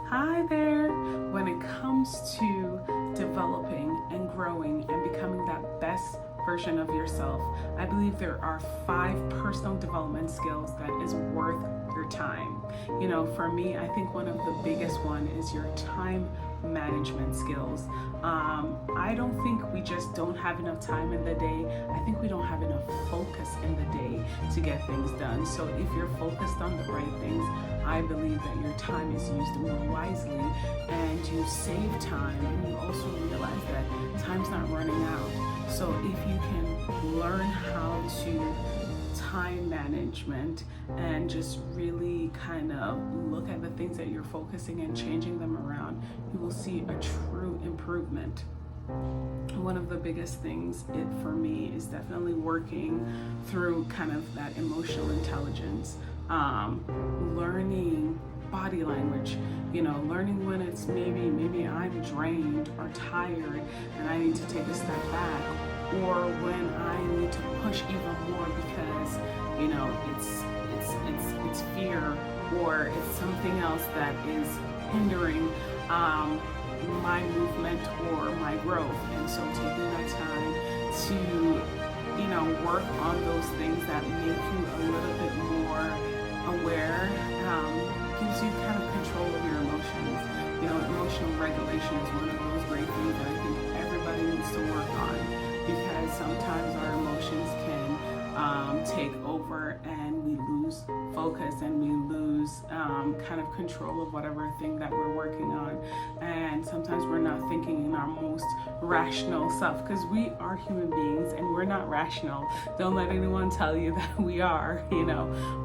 Hi there! When it comes to developing and growing and becoming that best version of yourself, I believe there are 5 personal development skills that is worth your time. For me, I think one of the biggest one is your time management skills. I don't think we just don't have enough time in the day. I think we don't have enough focus in the day to get things done. So if you're focused on the right things, I believe that your time is used more wisely and you save time, and you also realize that time's not running out. So if you can learn how to time management and just really kind of look at the things that you're focusing and changing them around, you will see a true improvement. One of the biggest things for me is definitely working through kind of that emotional intelligence, learning body language, learning when it's maybe I'm drained or tired and I need to take a step back, or when I need to push even more because it's fear or it's something else that is hindering my movement or my growth. And so taking that time to work on those things that make you a little bit more aware, gives you kind of control of your emotions. Emotional regulation is one of those great things that I think everybody needs to work on, because sometimes our emotions can take over and we lose focus and we lose kind of control of whatever thing that we're working on. And sometimes we're not thinking in our most rational self, because we are human beings and we're not rational. Don't let anyone tell you that we are.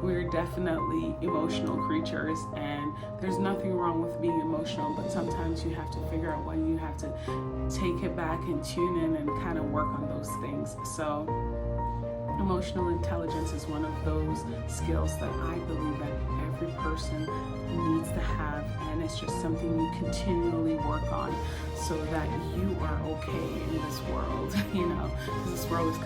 We're definitely emotional creatures, and there's nothing wrong with being emotional, but sometimes you have to figure out when you have to take it back and tune in and kind of work on those things. So emotional intelligence is one of those skills that I believe that every person needs to have, and it's just something you continually work on so that you are okay in this world, because this world is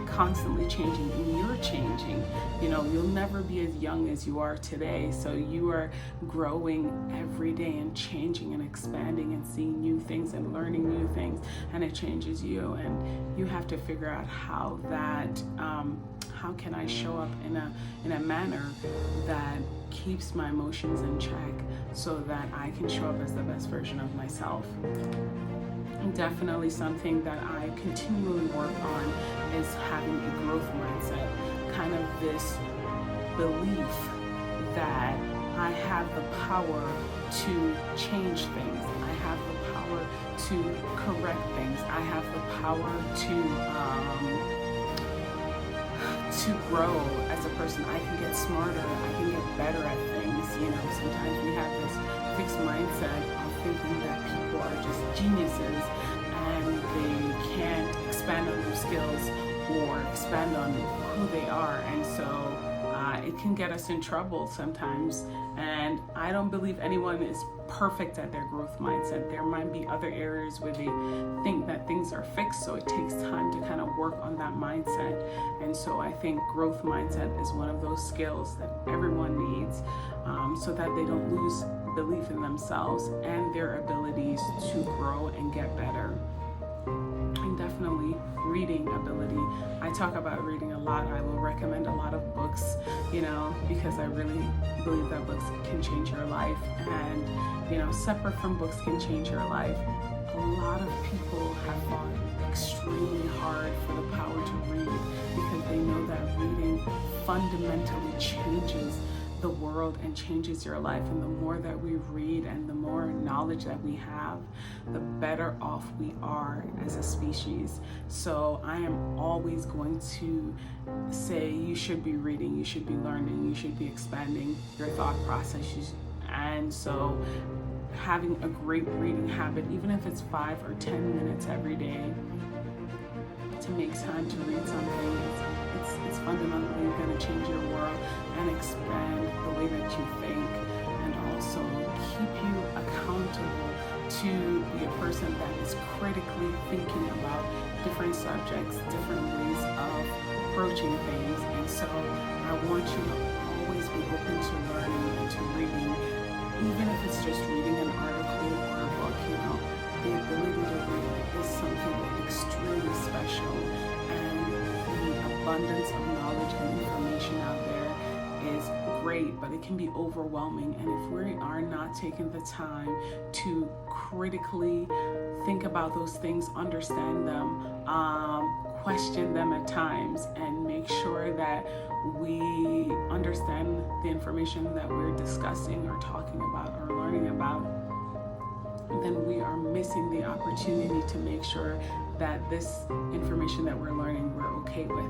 constantly changing and you're changing. You'll never be as young as you are today, so you are growing every day and changing and expanding and seeing new things and learning new things, and it changes you, and you have to figure out how can I show up in a manner that keeps my emotions in check so that I can show up as the best version of myself. And definitely something that I continually work on is having a growth mindset, kind of this belief that I have the power to change things. I have the power to correct things. I have the power to grow as a person. I can get smarter, I can get better at things. Sometimes we have this fixed mindset of thinking that people are just geniuses and they can't expand on their skills or expand on who they are, and so it can get us in trouble sometimes. And I don't believe anyone is perfect at their growth mindset. There might be other areas where they think that things are fixed, so it takes time to kind of work on that mindset. And so I think growth mindset is one of those skills that everyone needs, so that they don't lose belief in themselves and their abilities to grow and get better. And definitely reading ability. I talk about reading a lot. I will recommend a lot of books, because I really believe that books can change your life, and separate from books can change your life. A lot of people have fought extremely hard for the power to read, because they know that reading fundamentally changes the world and changes your life. And the more that we read and the more knowledge that we have, the better off we are as a species. So I am always going to say you should be reading, you should be learning, you should be expanding your thought processes. And so having a great reading habit, even if it's 5 or 10 minutes every day, to make time to read something, it's fundamentally going to change your world and expand the way that you think, and also keep you accountable to be a person that is critically thinking about different subjects, different ways of approaching things. And so I want you to always be open to learning and to reading, even if it's just reading an abundance of knowledge and information out there is great, but it can be overwhelming. And if we are not taking the time to critically think about those things, understand them, question them at times, and make sure that we understand the information that we're discussing or talking about or learning about, then we are missing the opportunity to make sure that this information that we're learning we're okay with.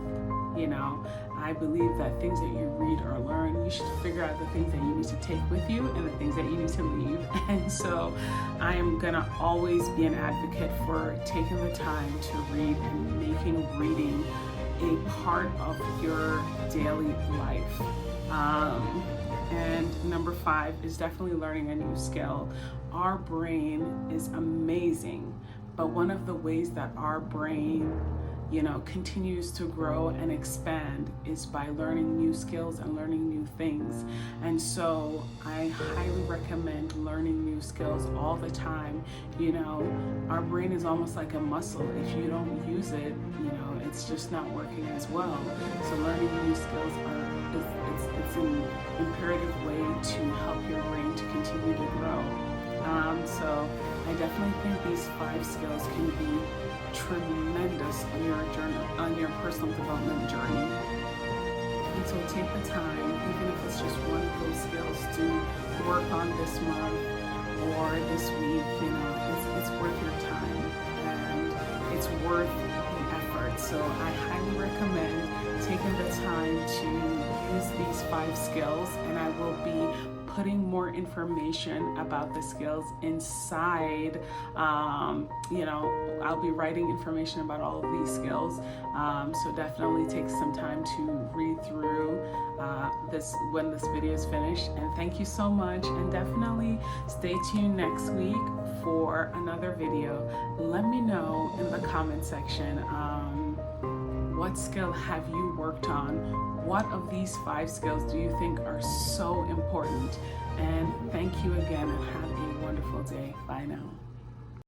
You know, I believe that things that you read or learn, you should figure out the things that you need to take with you and the things that you need to leave. And so I am gonna always be an advocate for taking the time to read and making reading a part of your daily life. And number 5 is definitely learning a new skill. Our brain is amazing, but one of the ways that our brain, continues to grow and expand is by learning new skills and learning new things. And so I highly recommend learning new skills all the time. Our brain is almost like a muscle. If you don't use it, it's just not working as well. So learning new skills it's an imperative way to help your brain to continue to grow. So I definitely think these 5 skills can be tremendous on your journey, on your personal development journey. And so take the time, even if it's just one of those skills, to work on this month or this week. It's worth your time and it's worth the effort. So I highly recommend taking the time to use these 5 skills, and I will be putting more information about the skills inside. I'll be writing information about all of these skills. So definitely take some time to read through this when this video is finished. And thank you so much. And definitely stay tuned next week for another video. Let me know in the comment section, what skill have you worked on? What of these 5 skills do you think are so important? And thank you again, and have a wonderful day. Bye now.